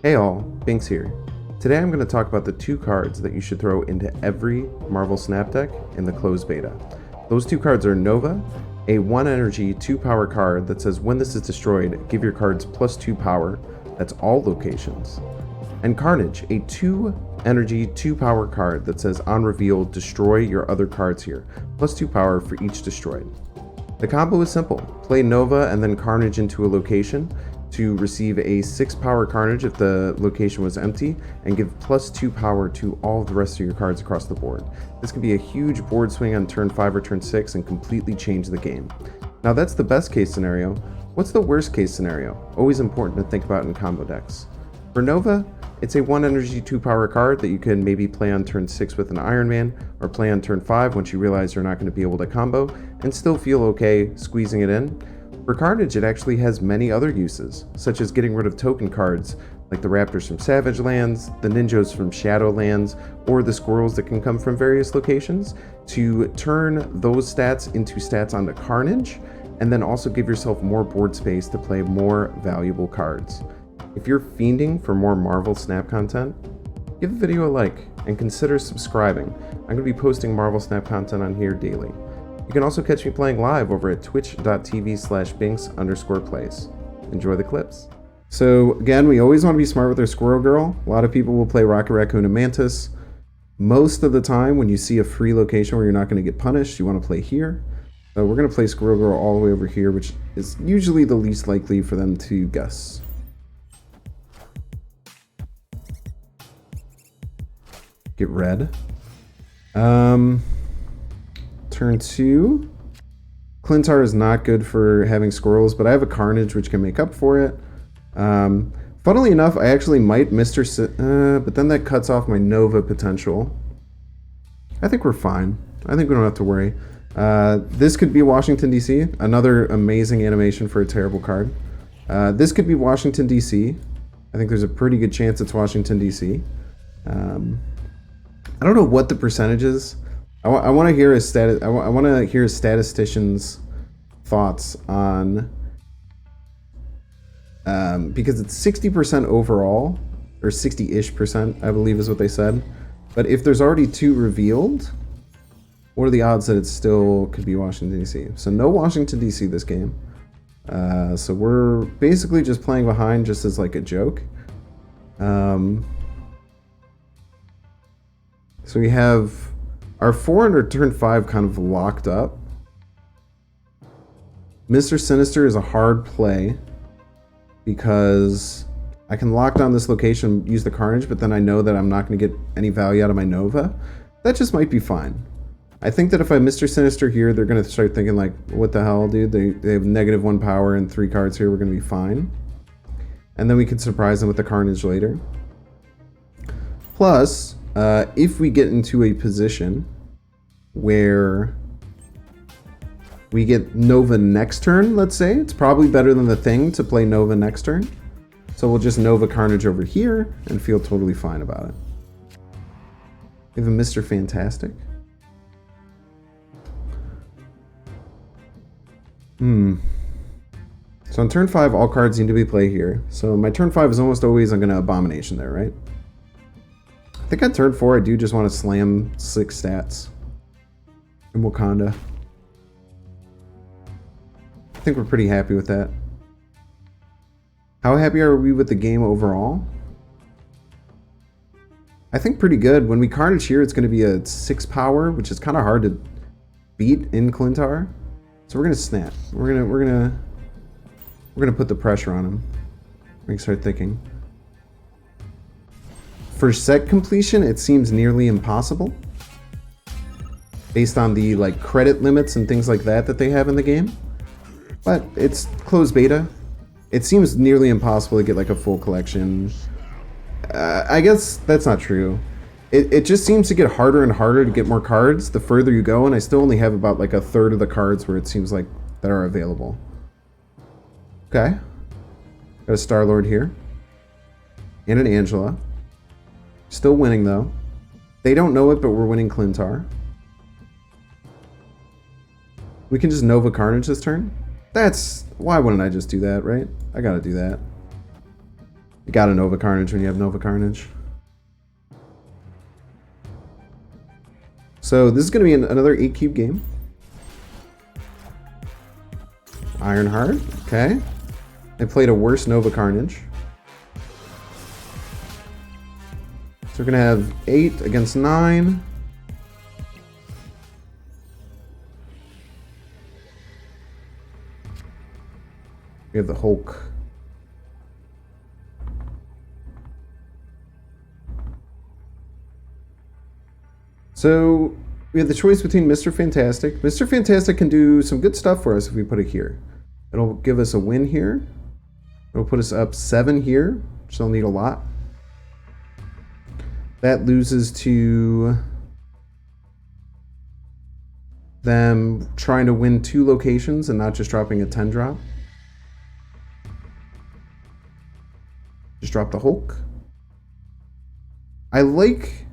Hey all, Binks here. Today I'm going to talk about the two cards that you should throw into every Marvel Snap deck in the closed beta. Those two cards are Nova, a 1 energy 2 power card that says when this is destroyed, give your cards +2 power, that's all locations. And Carnage, a 2 energy 2 power card that says on reveal, destroy your other cards here, +2 power for each destroyed. The combo is simple. Play Nova and then Carnage into a location to receive a 6 power Carnage if the location was empty, and give +2 power to all of the rest of your cards across the board. This can be a huge board swing on turn 5 or turn 6 and completely change the game. Now that's the best case scenario. What's the worst case scenario? Always important to think about in combo decks. For Nova, it's a 1 energy 2 power card that you can maybe play on turn 6 with an Iron Man, or play on turn 5 once you realize you're not going to be able to combo, and still feel okay squeezing it in. For Carnage, it actually has many other uses, such as getting rid of token cards like the Raptors from Savage Lands, the Ninjas from Shadowlands, or the Squirrels that can come from various locations, to turn those stats into stats onto Carnage, and then also give yourself more board space to play more valuable cards. If you're fiending for more Marvel Snap content, give the video a like and consider subscribing. I'm going to be posting Marvel Snap content on here daily. You can also catch me playing live over at twitch.tv/binks_plays. Enjoy the clips. So again, we always want to be smart with our Squirrel Girl. A lot of people will play Rocket Raccoon and Mantis. Most of the time when you see a free location where you're not going to get punished, you want to play here. So we're going to play Squirrel Girl all the way over here, which is usually the least likely for them to guess. Get red. Turn 2. Clintar is not good for having squirrels, but I have a Carnage which can make up for it. Funnily enough, I actually might but then that cuts off my Nova potential. I think we're fine. I think we don't have to worry. This could be Washington, D.C. Another amazing animation for a terrible card. This could be Washington, D.C. I think there's a pretty good chance it's Washington, D.C. I don't know what the percentage is. I want to hear a statistician's thoughts on because it's 60% overall, or 60-ish%, I believe is what they said. But if there's already 2 revealed, what are the odds that it still could be Washington, D.C.? So no Washington, D.C. this game. So we're basically just playing behind just as like a joke. So we have our 4 under turn 5 kind of locked up. Mr. Sinister is a hard play because I can lock down this location, use the Carnage, but then I know that I'm not going to get any value out of my Nova. That just might be fine. I think that if I Mr. Sinister here, they're going to start thinking like, what the hell, dude? They have -1 power and 3 cards here. We're going to be fine. And then we can surprise them with the Carnage later. Plus, if we get into a position where we get Nova next turn, let's say, it's probably better than the Thing to play Nova next turn. So we'll just Nova Carnage over here and feel totally fine about it. We have a Mr. Fantastic. So on turn 5, all cards need to be played here. So my turn 5 is almost always I'm going to Abomination there, right? I think on turn 4, I do just want to slam 6 stats in Wakanda. I think we're pretty happy with that. How happy are we with the game overall? I think pretty good. When we Carnage here, it's going to be a 6 power, which is kind of hard to beat in Clintar. So we're going to snap. We're gonna put the pressure on him. We can start thinking. For set completion, it seems nearly impossible, based on the like credit limits and things like that they have in the game. But it's closed beta. It seems nearly impossible to get like a full collection. I guess that's not true. It just seems to get harder and harder to get more cards the further you go, and I still only have about like 1/3 of the cards where it seems like that are available. Okay. Got a Star-Lord here. And an Angela. Still winning though. They don't know it, but we're winning Clintar. We can just Nova Carnage this turn. Why wouldn't I just do that, right? I gotta do that. You got a Nova Carnage when you have Nova Carnage. So this is going to be another 8 cube game. Ironheart, okay. I played a worse Nova Carnage. So we're going to have 8 against 9. We have the Hulk. So we have the choice between Mr. Fantastic. Mr. Fantastic can do some good stuff for us if we put it here. It'll give us a win here. It'll put us up 7 here, which they'll need a lot. That loses to them trying to win 2 locations and not just dropping a 10 drop. Just drop the Hulk. I like...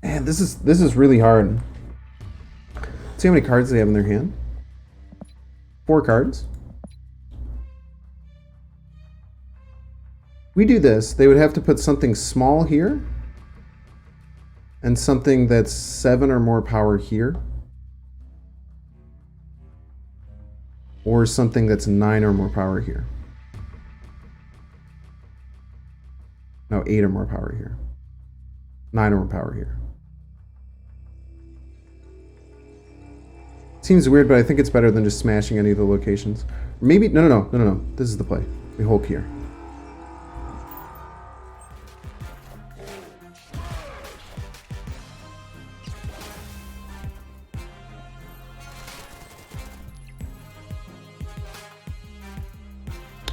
Man, this is really hard. See how many cards they have in their hand. 4 cards. We do this, they would have to put something small here and something that's 7 or more power here, or something that's 9 or more power here. No, 8 or more power here. 9 or more power here. Seems weird, but I think it's better than just smashing any of the locations. Maybe, no. This is the play. We Hulk here.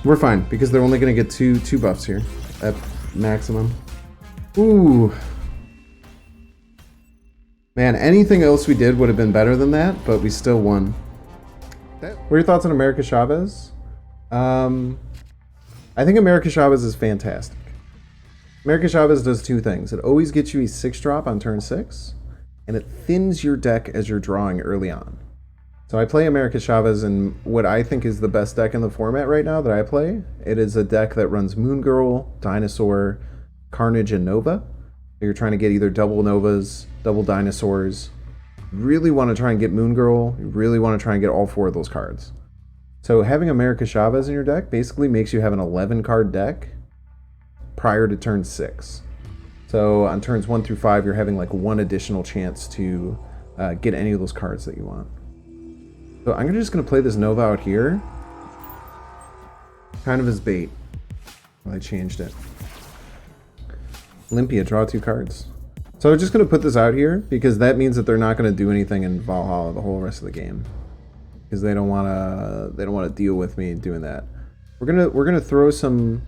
We're fine, because they're only going to get two buffs here at maximum. Ooh. Man, anything else we did would have been better than that, but we still won. What are your thoughts on America Chavez? I think America Chavez is fantastic. America Chavez does 2 things. It always gets you a 6-drop on turn 6, and it thins your deck as you're drawing early on. So I play America Chavez in what I think is the best deck in the format right now that I play. It is a deck that runs Moon Girl, Dinosaur, Carnage, and Nova. You're trying to get either double Novas, double Dinosaurs. You really want to try and get Moon Girl. You really want to try and get all 4 of those cards. So having America Chavez in your deck basically makes you have an 11-card deck prior to turn 6. So on turns 1 through 5, you're having like 1 additional chance to get any of those cards that you want. So I'm just going to play this Nova out here, kind of as bait. Well, I changed it. Olympia, draw 2 cards. So I'm just going to put this out here because that means that they're not going to do anything in Valhalla the whole rest of the game, because they don't want to deal with me doing that. We're gonna throw some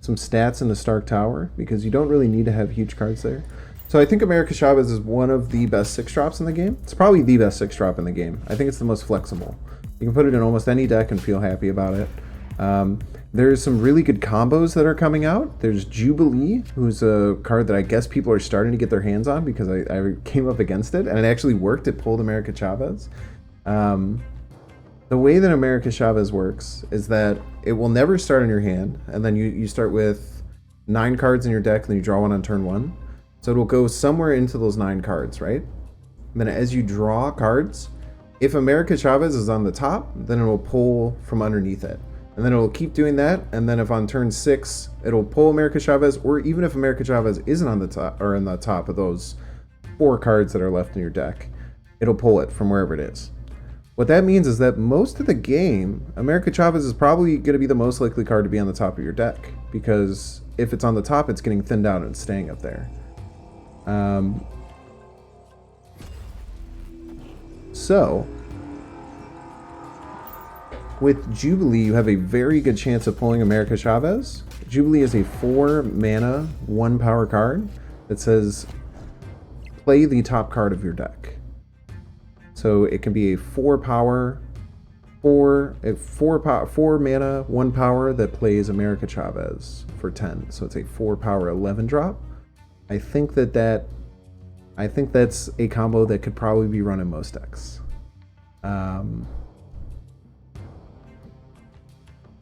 stats in the Stark Tower because you don't really need to have huge cards there. So I think America Chavez is one of the best 6-drops in the game. It's probably the best 6-drop in the game. I think it's the most flexible. You can put it in almost any deck and feel happy about it. There's some really good combos that are coming out. There's Jubilee, who's a card that I guess people are starting to get their hands on because I came up against it, and it actually worked. It pulled America Chavez. The way that America Chavez works is that it will never start in your hand, and then you start with 9 cards in your deck, and then you draw 1 on turn 1. So it will go somewhere into those 9 cards, right? And then as you draw cards, if America Chavez is on the top, then it will pull from underneath it. And then it will keep doing that, and then if on turn 6, it'll pull America Chavez, or even if America Chavez isn't on the top, or in the top of those 4 cards that are left in your deck, it'll pull it from wherever it is. What that means is that most of the game, America Chavez is probably going to be the most likely card to be on the top of your deck, because if it's on the top, it's getting thinned out and it's staying up there. So, with Jubilee, you have a very good chance of pulling America Chavez. Jubilee is a 4-mana, 1-power card that says, play the top card of your deck. So it can be a 4-power, 4-mana, 1-power that plays America Chavez for 10. So it's a 4-power 11-drop. I think that's a combo that could probably be run in most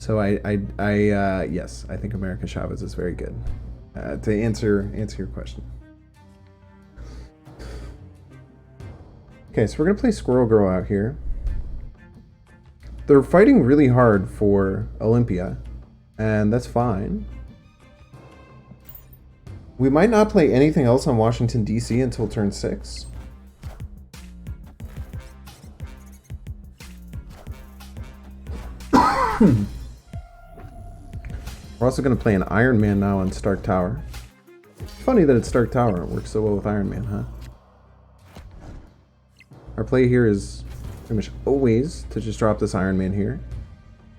So yes, I think America Chavez is very good. To answer your question. Okay, so we're gonna play Squirrel Girl out here. They're fighting really hard for Olympia, and that's fine. We might not play anything else on Washington, D.C. until turn 6. We're also going to play an Iron Man now on Stark Tower. Funny that it's Stark Tower. It works so well with Iron Man, huh? Our play here is pretty much always to just drop this Iron Man here.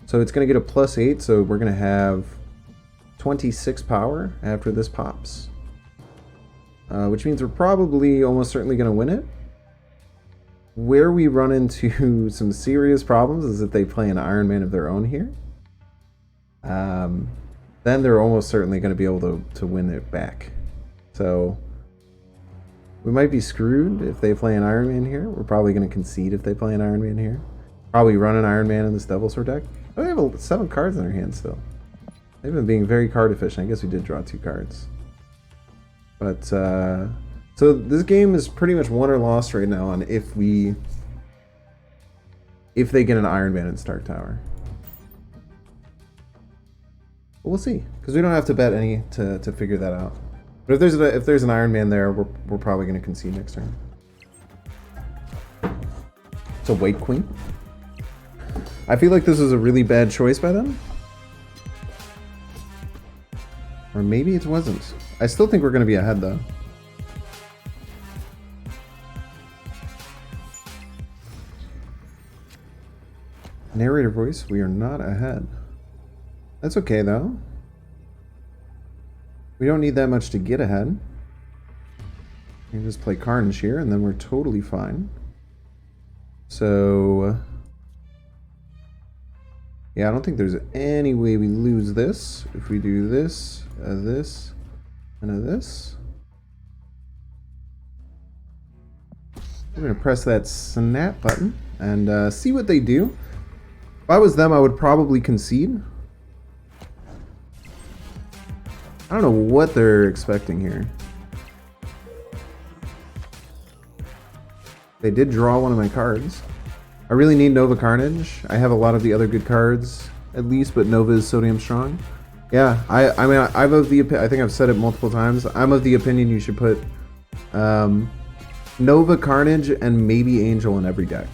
So it's going to get a +8, so we're going to have 26 power after this pops. Which means we're probably almost certainly going to win it. Where we run into some serious problems is if they play an Iron Man of their own here. Then they're almost certainly going to be able to win it back. So we might be screwed if they play an Iron Man here. We're probably going to concede if they play an Iron Man here. Probably run an Iron Man in this Devil Sword deck. Oh, they have 7 cards in their hand still. They've been being very card efficient. I guess we did draw 2 cards. But, so this game is pretty much won or lost right now on if they get an Iron Man in Stark Tower. But we'll see, because we don't have to bet any to figure that out. But if there's an Iron Man there, we're probably going to concede next turn. It's a White Queen. I feel like this is a really bad choice by them. Or maybe it wasn't. I still think we're going to be ahead, though. Narrator voice, we are not ahead. That's okay, though. We don't need that much to get ahead. We can just play Carnage here, and then we're totally fine. So... yeah, I don't think there's any way we lose this. If we do this, this, and this. We're going to press that snap button and see what they do. If I was them, I would probably concede. I don't know what they're expecting here. They did draw one of my cards. I really need Nova Carnage. I have a lot of the other good cards, at least, but Nova is Sodium Strong. Yeah, I mean, I'm of the I think I've said it multiple times. I'm of the opinion you should put Nova Carnage and maybe Angel in every deck.